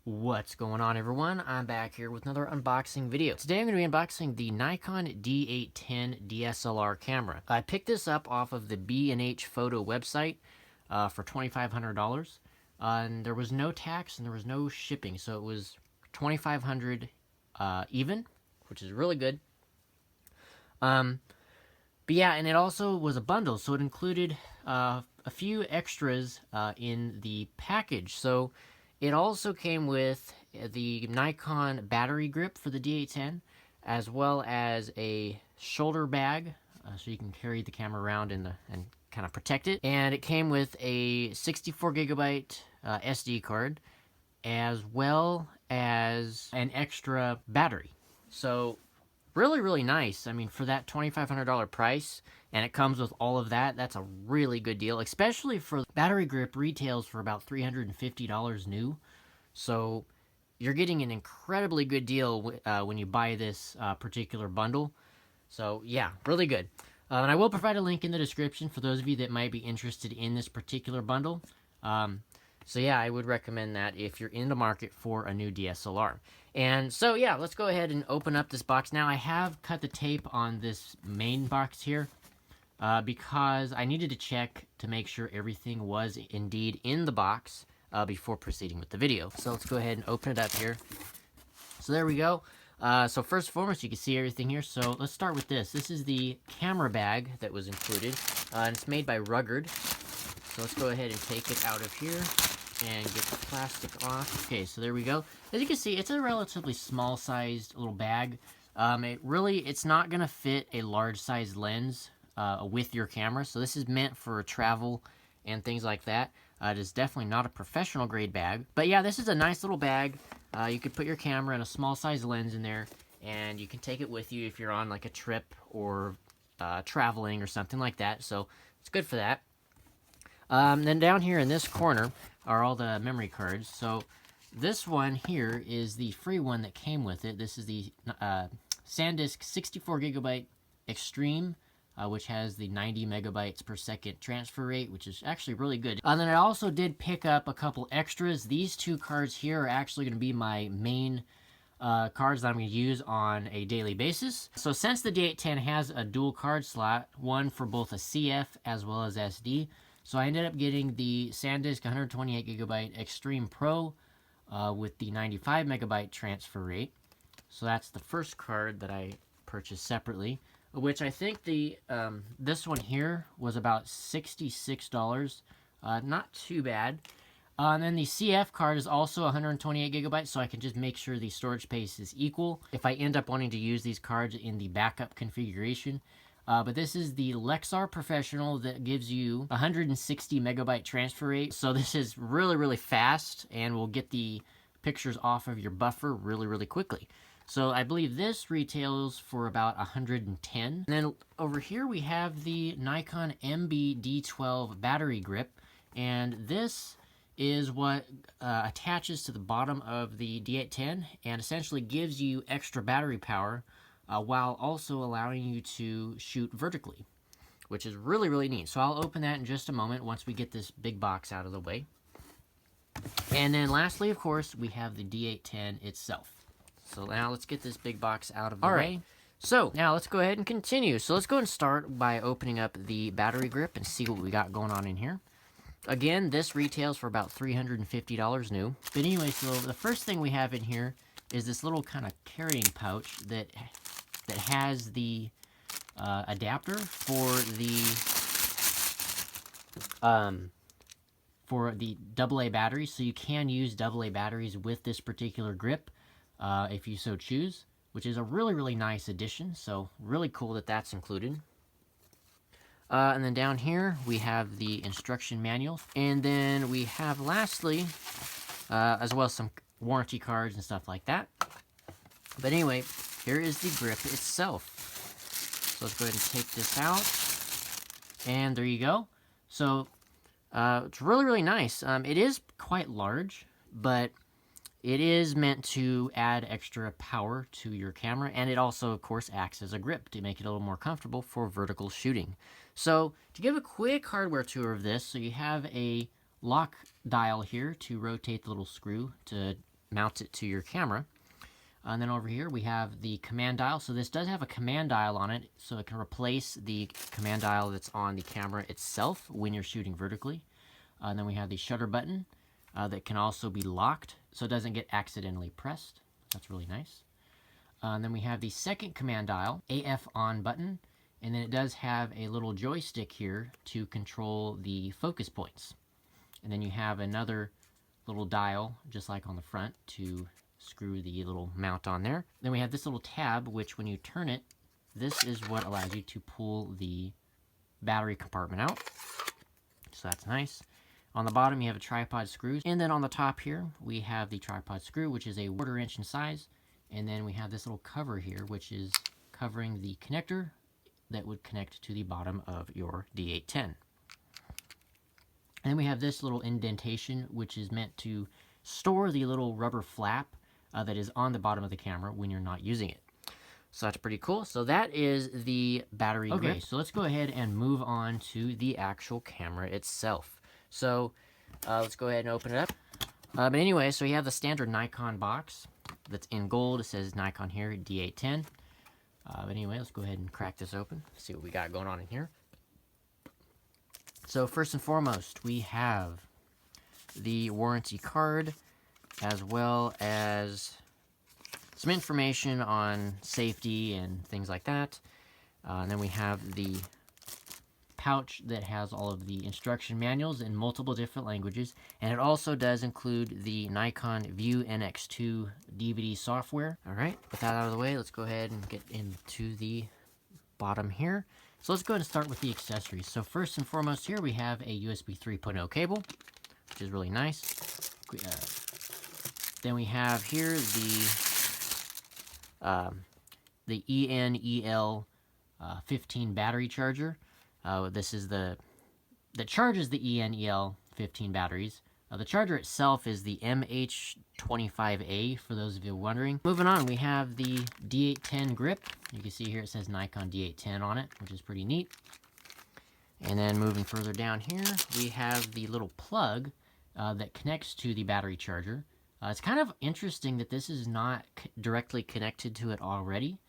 What's going on, everyone? I'm back here with another unboxing video. Today I'm going to be unboxing the Nikon D810 DSLR camera. I picked this up off of the B&H Photo website for $2,500. And there was no tax and there was no shipping, so it was $2,500 even, which is really good. But yeah, and it also was a bundle, so it included a few extras in the package. So it also came with the Nikon battery grip for the D810, as well as a shoulder bag, so you can carry the camera around and kind of protect it. And it came with a 64 gigabyte SD card, as well as an extra battery. So really nice. I mean, for that $2,500 price, and it comes with all of that, that's a really good deal, especially for battery grip. Retails for about $350 new, so you're getting an incredibly good deal when you buy this particular bundle. So yeah, really good. And I will provide a link in the description for those of you that might be interested in this particular bundle. So yeah, I would recommend that if you're in the market for a new DSLR. And so yeah, let's go ahead and open up this box. Now I have cut the tape on this main box here because I needed to check to make sure everything was indeed in the box before proceeding with the video. So let's go ahead and open it up here. So there we go. So first and foremost, you can see everything here. So let's start with this. This is the camera bag that was included, and it's made by Rugged. So let's go ahead and take it out of here and get the plastic off. Okay, so there we go. As you can see, it's a relatively small-sized little bag. It's not going to fit a large-sized lens with your camera, so this is meant for travel and things like that. It is definitely not a professional-grade bag, but yeah, this is a nice little bag. You could put your camera and a small-sized lens in there, and you can take it with you if you're on like a trip or traveling or something like that, so it's good for that. Then down here in this corner are all the memory cards. So this one here is the free one that came with it. This is the SanDisk 64 gigabyte Extreme, which has the 90 megabytes per second transfer rate, which is actually really good. And then I also did pick up a couple extras. These two cards here are actually going to be my main cards that I'm going to use on a daily basis. So since the D810 has a dual card slot, one for both a CF as well as SD, so I ended up getting the SanDisk 128 gigabyte Extreme Pro with the 95 megabyte transfer rate. So that's the first card that I purchased separately, which I think the this one here was about $66. Not too bad. And then the CF card is also 128 gigabytes, so I can just make sure the storage space is equal if I end up wanting to use these cards in the backup configuration. But this is the Lexar Professional that gives you 160 megabyte transfer rate. So this is really fast and will get the pictures off of your buffer really quickly. So I believe this retails for about 110. And then over here we have the Nikon D810 battery grip. And this is what attaches to the bottom of the D810 and essentially gives you extra battery power while also allowing you to shoot vertically, which is really neat. So I'll open that in just a moment once we get this big box out of the way. And then lastly, of course, we have the D810 itself. So now let's get this big box out of the way. So now let's go ahead and continue. So let's go and start by opening up the battery grip and see what we got going on in here. Again, this retails for about $350 new. But anyway, so the first thing we have in here is this little kind of carrying pouch that has the adapter for the AA battery. So you can use AA batteries with this particular grip if you so choose, which is a really nice addition. So really cool that that's included. And then down here we have the instruction manual, and then we have lastly as well as some warranty cards and stuff like that. But anyway, here is the grip itself. So let's go ahead and take this out, and there you go. So it's really nice. It is quite large, but it is meant to add extra power to your camera, and it also, of course, acts as a grip to make it a little more comfortable for vertical shooting. So to give a quick hardware tour of this, so you have a lock dial here to rotate the little screw to mount it to your camera. And then over here we have the command dial. So this does have a command dial on it, so it can replace the command dial that's on the camera itself when you're shooting vertically. And then we have the shutter button that can also be locked, so it doesn't get accidentally pressed. That's really nice. And then we have the second command dial, AF on button, and then it does have a little joystick here to control the focus points. And then you have another little dial, just like on the front, to screw the little mount on there. Then we have this little tab, which when you turn it, this is what allows you to pull the battery compartment out. So that's nice. On the bottom, you have a tripod screw. And then on the top here, we have the tripod screw, which is a 1/4 inch in size. And then we have this little cover here, which is covering the connector that would connect to the bottom of your D810. And then we have this little indentation, which is meant to store the little rubber flap that is on the bottom of the camera when you're not using it. So that's pretty cool. So that is the battery grip. Okay, so let's go ahead and move on to the actual camera itself. So let's go ahead and open it up. But anyway, so you have the standard Nikon box that's in gold. It says Nikon here, D810. But anyway, let's go ahead and crack this open, see what we got going on in here. So first and foremost, we have the warranty card, as well as some information on safety and things like that. And then we have the pouch that has all of the instruction manuals in multiple different languages, and it also does include the Nikon View NX2 DVD software. All right, with that out of the way, let's go ahead and get into the bottom here. So let's go ahead and start with the accessories. So first and foremost here, we have a USB 3.0 cable, which is really nice. Then we have here the ENEL 15 battery charger. This is that charges the ENEL 15 batteries. The charger itself is the MH25A, for those of you wondering. Moving on, we have the D810 grip. You can see here it says Nikon D810 on it, which is pretty neat. And then moving further down here, we have the little plug that connects to the battery charger. It's kind of interesting that this is not directly connected to it already.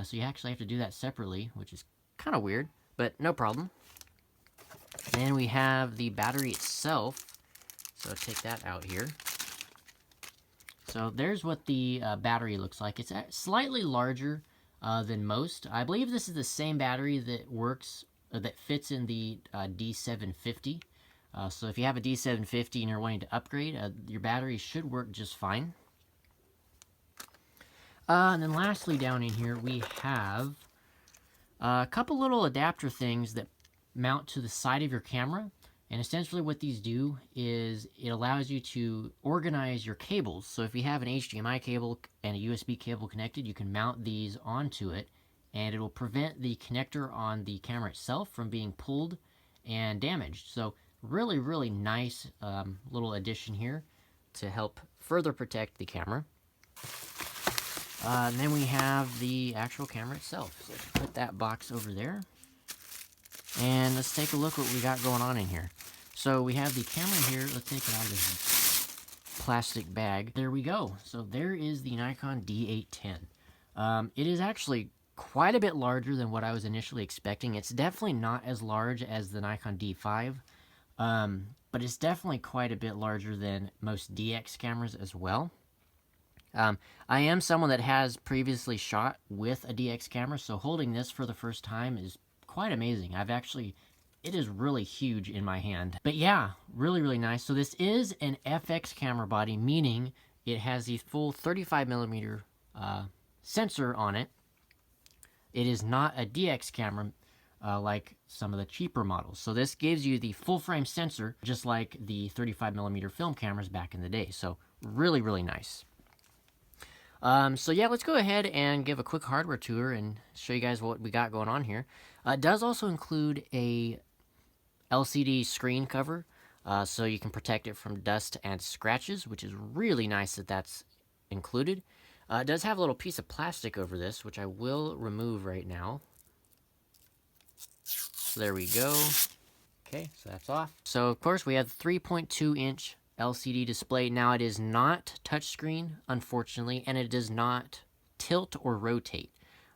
So you actually have to do that separately, which is kind of weird, but no problem. Then we have the battery itself. So take that out here. So there's what the battery looks like. It's slightly larger than most. I believe this is the same battery that works, that fits in the D750. So if you have a D750 and you're wanting to upgrade, your battery should work just fine. And then lastly down in here, we have a couple little adapter things that mount to the side of your camera. And essentially what these do is it allows you to organize your cables. So if you have an HDMI cable and a USB cable connected, you can mount these onto it, and it will prevent the connector on the camera itself from being pulled and damaged. So really, really nice little addition here to help further protect the camera. And then we have the actual camera itself. So let's put that box over there. And let's take a look what we got going on in here. So we have the camera here. Let's take it out of this plastic bag. There we go. So there is the Nikon D810. It is actually quite a bit larger than what I was initially expecting. It's definitely not as large as the Nikon D5, but it's definitely quite a bit larger than most DX cameras as well. I am someone that has previously shot with a DX camera, so holding this for the first time is quite amazing. It is really huge in my hand. But yeah, really, really nice. So this is an FX camera body, meaning it has the full 35mm sensor on it. It is not a DX camera like some of the cheaper models. So this gives you the full frame sensor, just like the 35mm film cameras back in the day. So really, really nice. So yeah, let's go ahead and give a quick hardware tour and show you guys what we got going on here. It does also include a LCD screen cover, so you can protect it from dust and scratches, which is really nice that that's included. It does have a little piece of plastic over this, which I will remove right now. So there we go. Okay, so that's off. So of course we have 3.2-inch LCD display. Now it is not touchscreen, unfortunately, and it does not tilt or rotate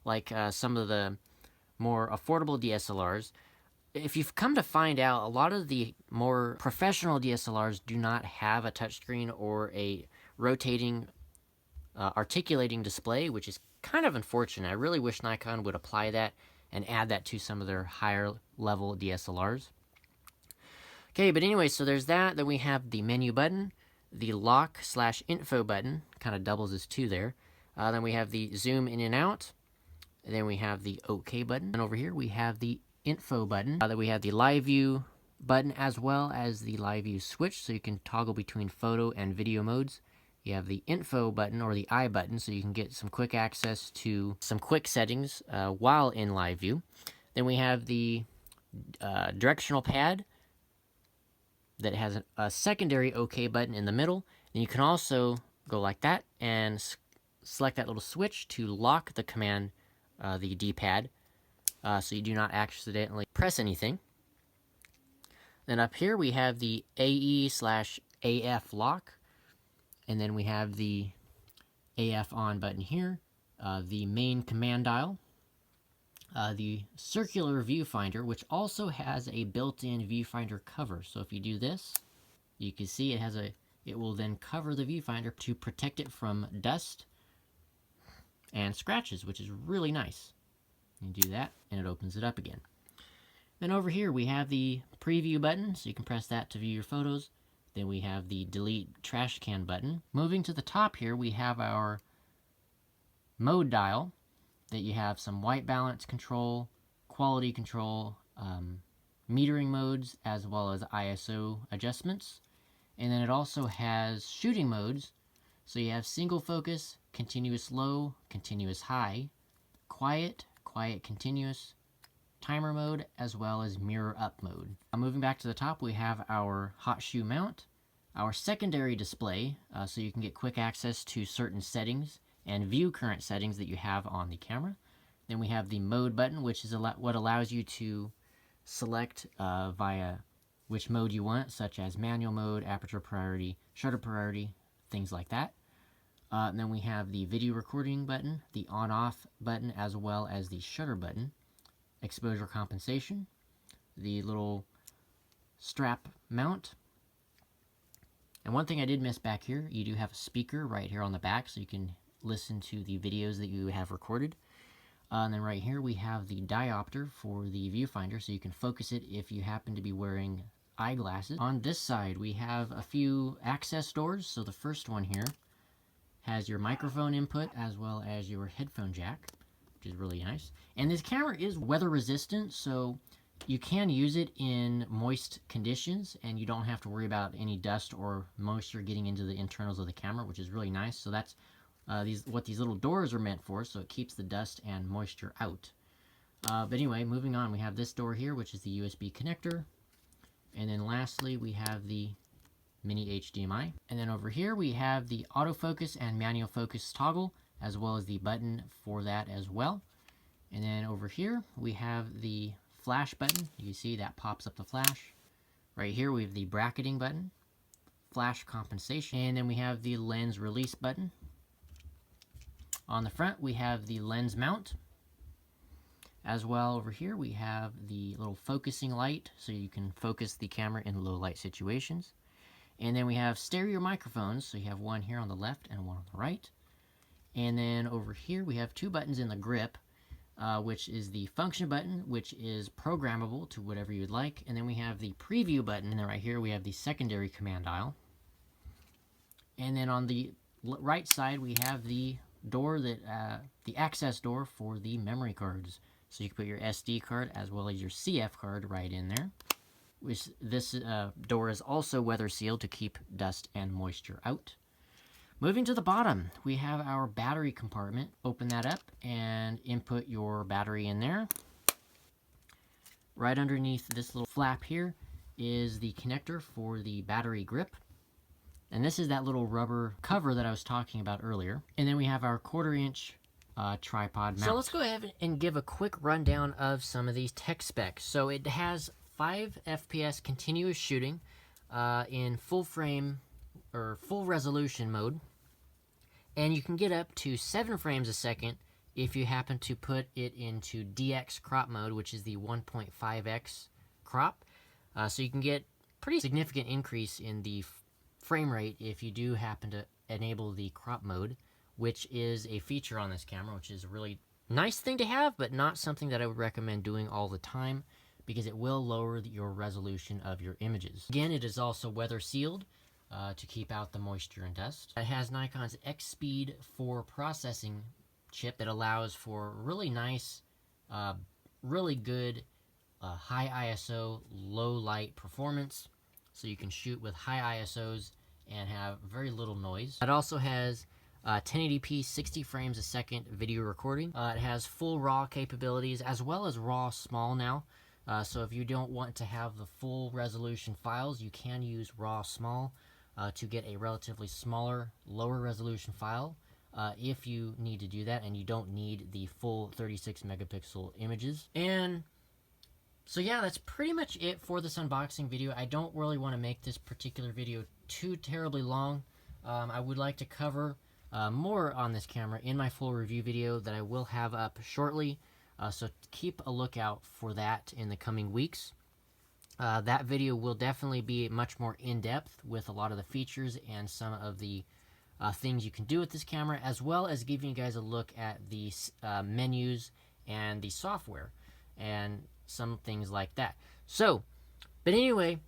like some of the more affordable DSLRs. If you've come to find out, a lot of the more professional DSLRs do not have a touchscreen or a rotating, articulating display, which is kind of unfortunate. I really wish Nikon would apply that and add that to some of their higher level DSLRs. Okay, but anyway, so there's that. Then we have the menu button, the lock/info button, kind of doubles as two there. Then we have the zoom in and out. And then we have the OK button. And over here we have the info button. Then we have the live view button as well as the live view switch, so you can toggle between photo and video modes. You have the info button or the I button, so you can get some quick access to some quick settings while in live view. Then we have the directional pad that has a secondary OK button in the middle. And you can also go like that and select that little switch to lock the command, the D-pad, so you do not accidentally press anything. Then up here we have the AE/AF lock, and then we have the AF on button here, the main command dial, the circular viewfinder, which also has a built-in viewfinder cover. So if you do this, you can see it will then cover the viewfinder to protect it from dust and scratches, which is really nice. You do that and it opens it up again. Then over here we have the preview button, so you can press that to view your photos. Then we have the delete trash can button. Moving to the top here, we have our mode dial, that you have some white balance control, quality control, metering modes, as well as ISO adjustments. And then it also has shooting modes. So you have single focus, continuous low, continuous high, quiet, quiet continuous, timer mode, as well as mirror up mode. Moving back to the top, we have our hot shoe mount, our secondary display, so you can get quick access to certain settings and view current settings that you have on the camera. Then we have the mode button, which is what allows you to select via which mode you want, such as manual mode, aperture priority, shutter priority, things like that. And then we have the video recording button, the on-off button, as well as the shutter button, exposure compensation, the little strap mount. And one thing I did miss back here, you do have a speaker right here on the back, so you can listen to the videos that you have recorded. And then right here we have the diopter for the viewfinder, so you can focus it if you happen to be wearing eyeglasses. On this side we have a few access doors. So the first one here has your microphone input as well as your headphone jack, which is really nice. And this camera is weather resistant, so you can use it in moist conditions and you don't have to worry about any dust or moisture getting into the internals of the camera, which is really nice. So that's what these little doors are meant for, so it keeps the dust and moisture out. But anyway, moving on, we have this door here, which is the USB connector. And then lastly, we have the mini HDMI. And then over here, we have the autofocus and manual focus toggle, as well as the button for that as well. And then over here, we have the flash button. You can see that pops up the flash. Right here, we have the bracketing button, flash compensation, and then we have the lens release button. On the front, we have the lens mount. As well, over here, we have the little focusing light, so you can focus the camera in low light situations. And then we have stereo microphones, so you have one here on the left and one on the right. And then over here, we have two buttons in the grip, which is the function button, which is programmable to whatever you would like. And then we have the preview button, and then right here, we have the secondary command dial. And then on the right side, we have the door that the access door for the memory cards, so you can put your SD card as well as your CF card right in there. Which this door is also weather sealed to keep dust and moisture out. Moving to the bottom, we have our battery compartment. Open that up and input your battery in there. Right underneath this little flap here is the connector for the battery grip. And this is that little rubber cover that I was talking about earlier. And then we have our 1/4 inch tripod mount. So let's go ahead and give a quick rundown of some of these tech specs. So it has 5 FPS continuous shooting in full frame or full resolution mode, and you can get up to 7 frames a second if you happen to put it into DX crop mode, which is the 1.5x crop. So you can get pretty significant increase in the frame rate if you do happen to enable the crop mode, which is a feature on this camera, which is a really nice thing to have, but not something that I would recommend doing all the time because it will lower your resolution of your images. Again, it is also weather sealed to keep out the moisture and dust. It has Nikon's X-Speed 4 processing chip that allows for really nice, really good high ISO, low light performance. So you can shoot with high ISOs and have very little noise. It also has 1080p 60 frames a second video recording. It has full RAW capabilities as well as RAW small now. So if you don't want to have the full resolution files, you can use RAW small to get a relatively smaller, lower resolution file if you need to do that and you don't need the full 36 megapixel images. And so yeah, that's pretty much it for this unboxing video. I don't really want to make this particular video too terribly long. I would like to cover more on this camera in my full review video that I will have up shortly. So keep a lookout for that in the coming weeks. That video will definitely be much more in-depth with a lot of the features and some of the things you can do with this camera, as well as giving you guys a look at the menus and the software and some things like that. So, but anyway,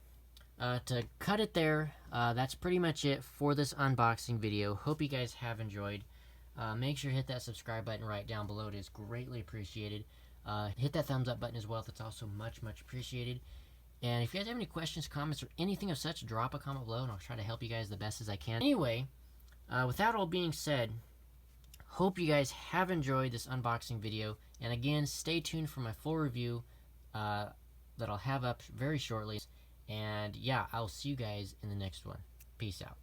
to cut it there, that's pretty much it for this unboxing video. Hope you guys have enjoyed. Make sure to hit that subscribe button right down below. It is greatly appreciated. Hit that thumbs up button as well. That's also much appreciated. And if you guys have any questions, comments, or anything of such, drop a comment below and I'll try to help you guys the best as I can. Anyway, with that all being said, hope you guys have enjoyed this unboxing video. And again, stay tuned for my full review that I'll have up very shortly. And yeah, I'll see you guys in the next one. Peace out.